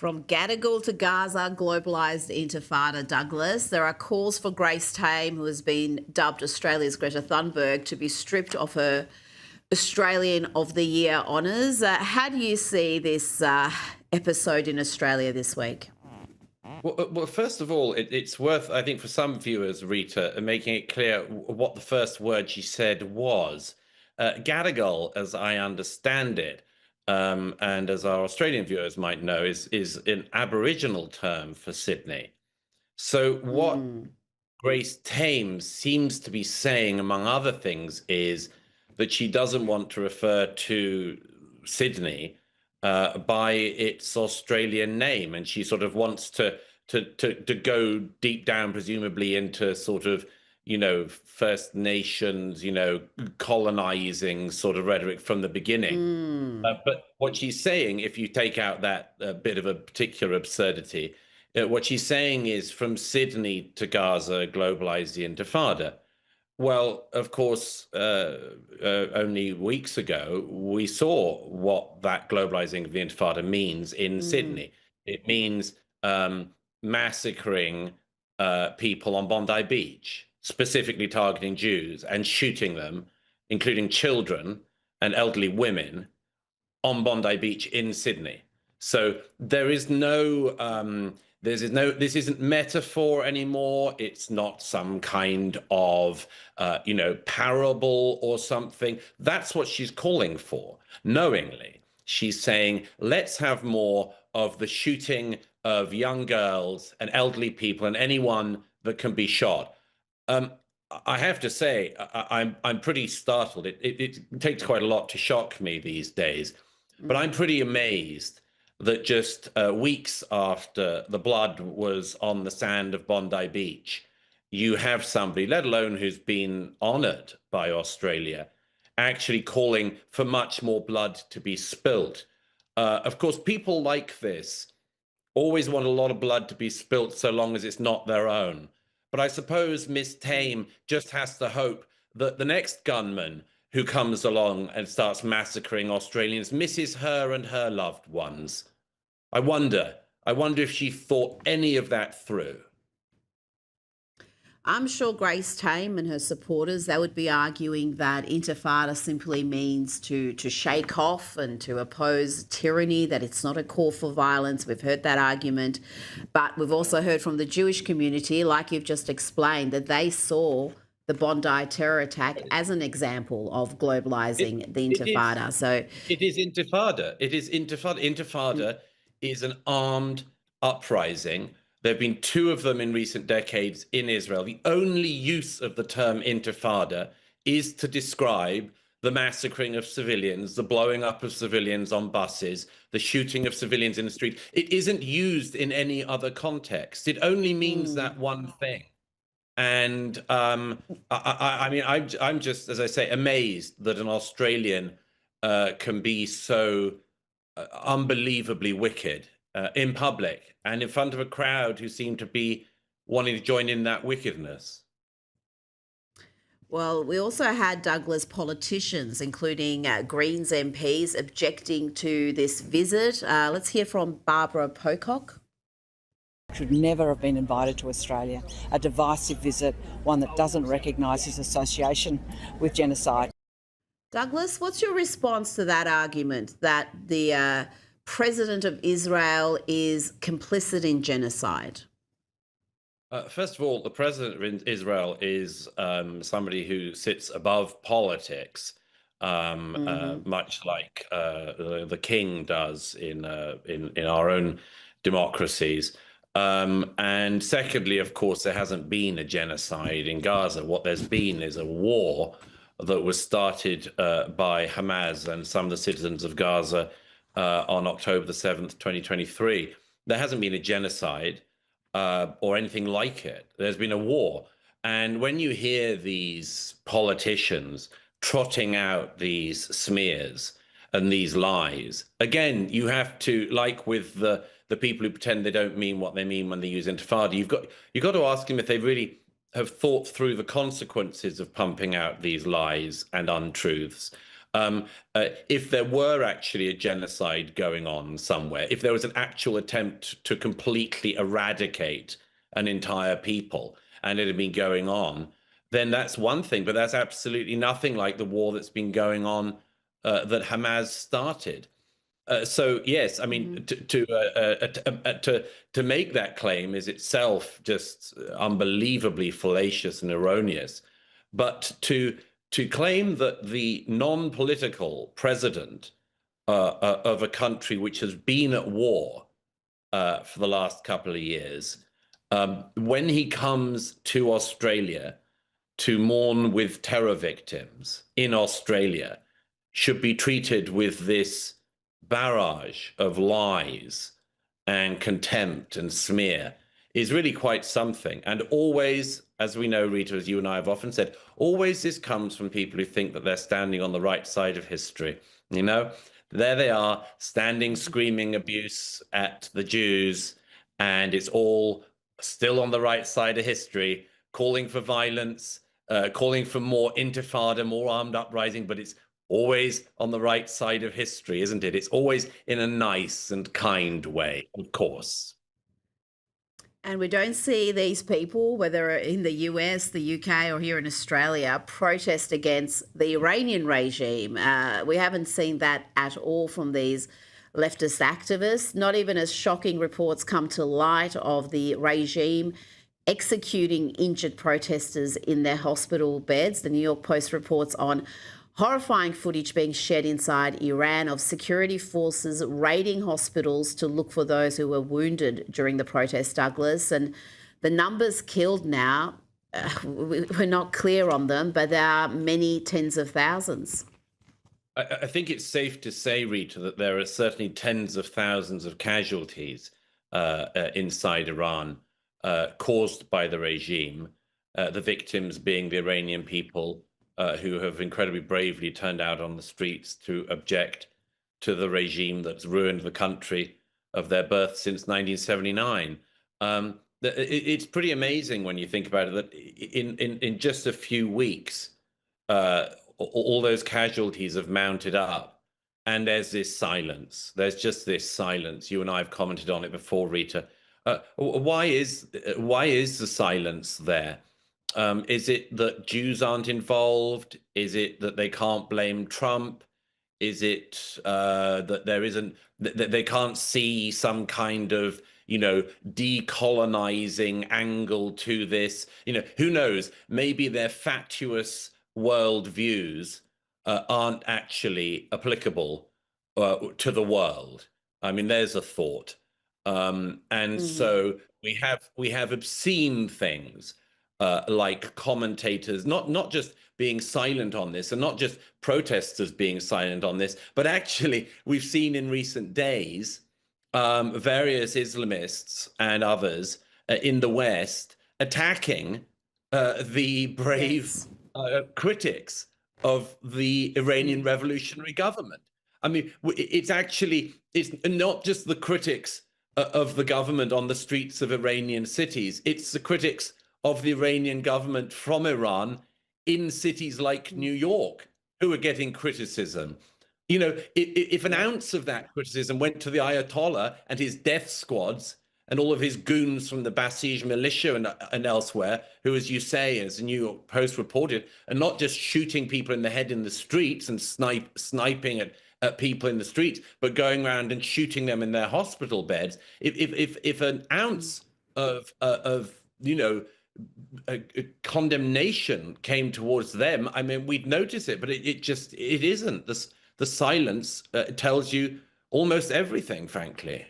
From Gadigal to Gaza, globalised intifada, Douglas. There are calls for Grace Tame, who has been dubbed Australia's Greta Thunberg, to be stripped of her Australian of the Year honours. How do you see this episode in Australia this week? Well, first of all, it's worth, I think, for some viewers, Rita, making it clear what the first word she said was. Gadigal, as I understand it, and as our Australian viewers might know, is an Aboriginal term for Sydney. So what Mm. Grace Tame seems to be saying, among other things, is that she doesn't want to refer to Sydney by its Australian name, and she sort of wants to go deep down, presumably into sort of First Nations, colonizing sort of rhetoric from the beginning. Mm. But what she's saying, if you take out that bit of a particular absurdity, what she's saying is from Sydney to Gaza, globalise the intifada. Well, of course, only weeks ago, we saw what that globalizing of the intifada means in Mm. Sydney. It means massacring people on Bondi Beach, specifically targeting Jews and shooting them, including children and elderly women, on Bondi Beach in Sydney. So there is no, this isn't metaphor anymore. It's not some kind of, parable or something. That's what she's calling for, knowingly. She's saying, let's have more of the shooting of young girls and elderly people and anyone that can be shot. Um, I have to say, I'm pretty startled. It takes quite a lot to shock me these days, but I'm Mm. pretty amazed that just weeks after the blood was on the sand of Bondi Beach, you have somebody, let alone who's been honored by Australia, actually calling for much more blood to be spilt. Of course, people like this always want a lot of blood to be spilt so long as it's not their own. But I suppose Miss Tame just has to hope that the next gunman who comes along and starts massacring Australians misses her and her loved ones. I wonder, I wonder if she thought any of that through. I'm sure Grace Tame and her supporters, they would be arguing that intifada simply means to shake off and to oppose tyranny, that it's not a call for violence. We've heard that argument. But we've also heard from the Jewish community, like you've just explained, that they saw the Bondi terror attack as an example of It, globalizing the it is. intifada. So, It is intifada. It is intifada. mm, Intifada is an armed uprising. There have been two of them in recent decades in Israel. The only use of the term intifada is to describe the massacring of civilians, the blowing up of civilians on buses, the shooting of civilians in the street. It isn't used in any other context. It only means mm. that one thing. And I mean, I'm just, as I say, amazed that an Australian can be so unbelievably wicked in public and in front of a crowd who seem to be wanting to join in that wickedness. Well, we also had Douglas politicians, including Greens MPs, objecting to this visit. Let's hear from Barbara Pocock. Should never have been invited to Australia. A divisive visit, one that doesn't recognise his association with genocide. Douglas, what's your response to that argument that the president of Israel is complicit in genocide? First of all, the president of Israel is somebody who sits above politics, Hmm. much like the king does in our own democracies. And secondly, of course, there hasn't been a genocide in Gaza. What there's been is a war that was started by Hamas and some of the citizens of Gaza on October the 7th, 2023. There hasn't been a genocide or anything like it. There's been a war. And when you hear these politicians trotting out these smears and these lies, again, you have to, like with the people who pretend they don't mean what they mean when they use intifada, you've got to ask them if they really have thought through the consequences of pumping out these lies and untruths. If there were actually a genocide going on somewhere, if there was an actual attempt to completely eradicate an entire people and it had been going on, then that's one thing. But that's absolutely nothing like the war that's been going on that Hamas started. So yes, I mean to make that claim is itself just unbelievably fallacious and erroneous. But to claim that the non-political president of a country which has been at war for the last couple of years, when he comes to Australia to mourn with terror victims in Australia, should be treated with this barrage of lies and contempt and smear is really quite something. And always, as we know, Rita, as you and I have often said, always this comes from people who think that they're standing on the right side of history. You know, there they are, standing, screaming abuse at the Jews, and it's all still on the right side of history, calling for violence, calling for more intifada, more armed uprising, but it's always on the right side of history, isn't it? It's always in a nice and kind way, of course. And we don't see these people, whether in the US, the UK, or here in Australia, protest against the Iranian regime. We haven't seen that at all from these leftist activists, not even as shocking reports come to light of the regime executing injured protesters in their hospital beds. The New York Post reports on horrifying footage being shared inside Iran of security forces raiding hospitals to look for those who were wounded during the protest, Douglas. And the numbers killed now, we're not clear on them, but there are many tens of thousands. I think it's safe to say, Rita, that there are certainly tens of thousands of casualties inside Iran caused by the regime, the victims being the Iranian people, who have incredibly bravely turned out on the streets to object to the regime that's ruined the country of their birth since 1979. It's pretty amazing when you think about it that in just a few weeks, all those casualties have mounted up, and there's this silence. There's just this silence. You and I have commented on it before, Rita. Why is the silence there? Is it that Jews aren't involved? Is it that they can't blame Trump? Is it that there isn't, that they can't see some kind of, decolonizing angle to this? Who knows? Maybe their fatuous worldviews aren't actually applicable to the world. I mean, there's a thought. So we have obscene things. Like commentators, not just being silent on this, and not just protesters being silent on this, but actually we've seen in recent days various Islamists and others in the West attacking the brave critics of the Iranian revolutionary government. I mean, it's not just the critics of the government on the streets of Iranian cities, it's the critics of the Iranian government from Iran in cities like New York who are getting criticism. If an ounce of that criticism went to the Ayatollah and his death squads and all of his goons from the Basij militia and elsewhere, who, as you say, as the New York Post reported, are not just shooting people in the head in the streets and sniping at people in the streets, but going around and shooting them in their hospital beds. If an ounce of a condemnation came towards them, I mean, we'd notice it, but it isn't. The silence tells you almost everything, frankly.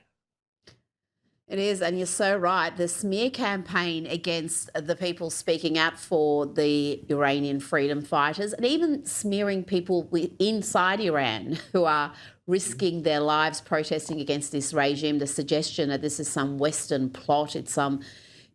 It is, and you're so right. The smear campaign against the people speaking out for the Iranian freedom fighters, and even smearing people inside Iran who are risking their lives protesting against this regime, the suggestion that this is some Western plot, it's some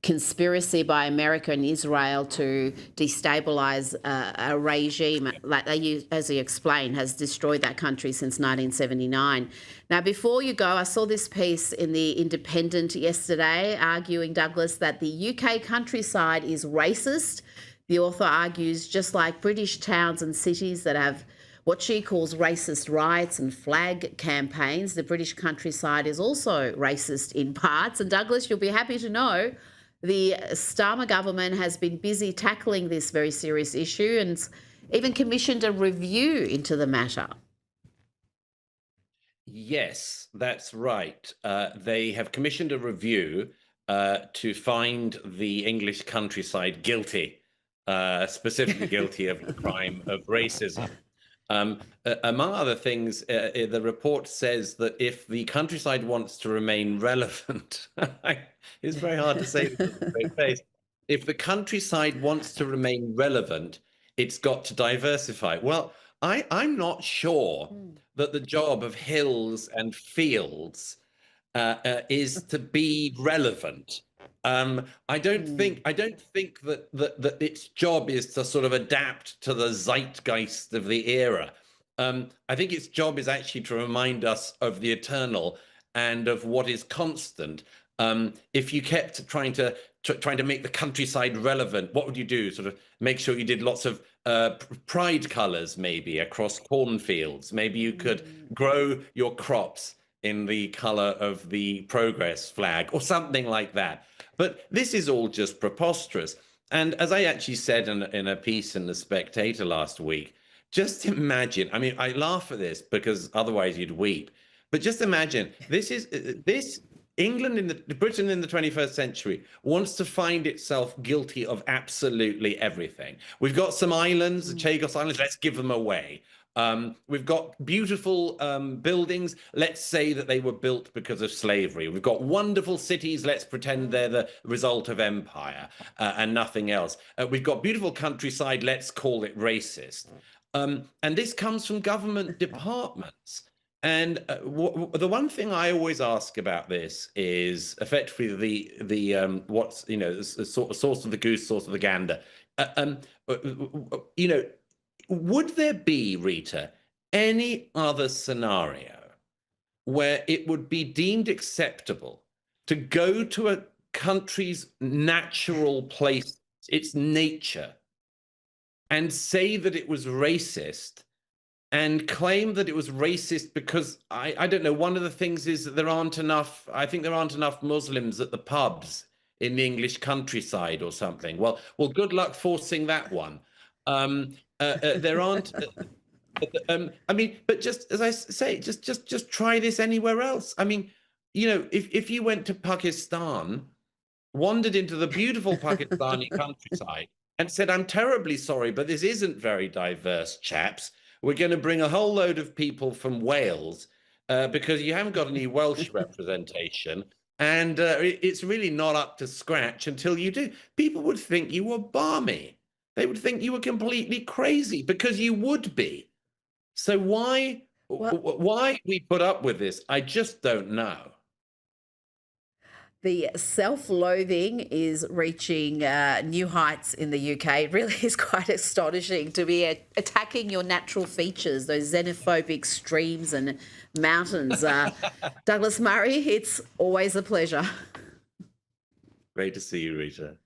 conspiracy by America and Israel to destabilize a regime, like as you explained, has destroyed that country since 1979. Now, before you go, I saw this piece in the Independent yesterday arguing, Douglas, that the UK countryside is racist. The author argues just like British towns and cities that have what she calls racist riots and flag campaigns. The British countryside is also racist in parts. And Douglas, you'll be happy to know the Starmer government has been busy tackling this very serious issue and even commissioned a review into the matter. Yes, that's right. They have commissioned a review to find the English countryside guilty, specifically guilty of the crime of racism. Among other things, the report says that if the countryside wants to remain relevant, it's very hard to say with a straight face. If the countryside wants to remain relevant, it's got to diversify. Well, I'm not sure that the job of hills and fields is to be relevant. I don't think that its job is to sort of adapt to the zeitgeist of the era. I think its job is actually to remind us of the eternal and of what is constant. If you kept trying to make the countryside relevant, what would you do? Sort of make sure you did lots of pride colors, maybe across cornfields. Maybe you could grow your crops in the color of the progress flag or something like that. But this is all just preposterous. And as I actually said in a piece in The Spectator last week, just imagine, I mean, I laugh at this because otherwise you'd weep, but just imagine this England Britain in the 21st century wants to find itself guilty of absolutely everything. We've got some islands, the Chagos Islands, let's give them away. We've got beautiful buildings. Let's say that they were built because of slavery. We've got wonderful cities. Let's pretend they're the result of empire and nothing else. We've got beautiful countryside. Let's call it racist. And this comes from government departments. And the one thing I always ask about this is effectively the what's, you know, the source of the goose, source of the gander. You know, would there be, Rita, any other scenario where it would be deemed acceptable to go to a country's natural place, its nature, and say that it was racist and claim that it was racist because I don't know, one of the things is that I think there aren't enough Muslims at the pubs in the English countryside or something. Well, good luck forcing that one. There aren't. I mean, but just as I say, just try this anywhere else. I mean, you know, if you went to Pakistan, wandered into the beautiful Pakistani countryside, and said, "I'm terribly sorry, but this isn't very diverse, chaps. We're going to bring a whole load of people from Wales because you haven't got any Welsh representation." And it's really not up to scratch until you do. People would think you were balmy. They would think you were completely crazy because you would be. So why we put up with this, I just don't know. The self-loathing is reaching new heights in the UK. It really is quite astonishing to be attacking your natural features, those xenophobic streams and mountains. Douglas Murray, it's always a pleasure. Great to see you, Rita.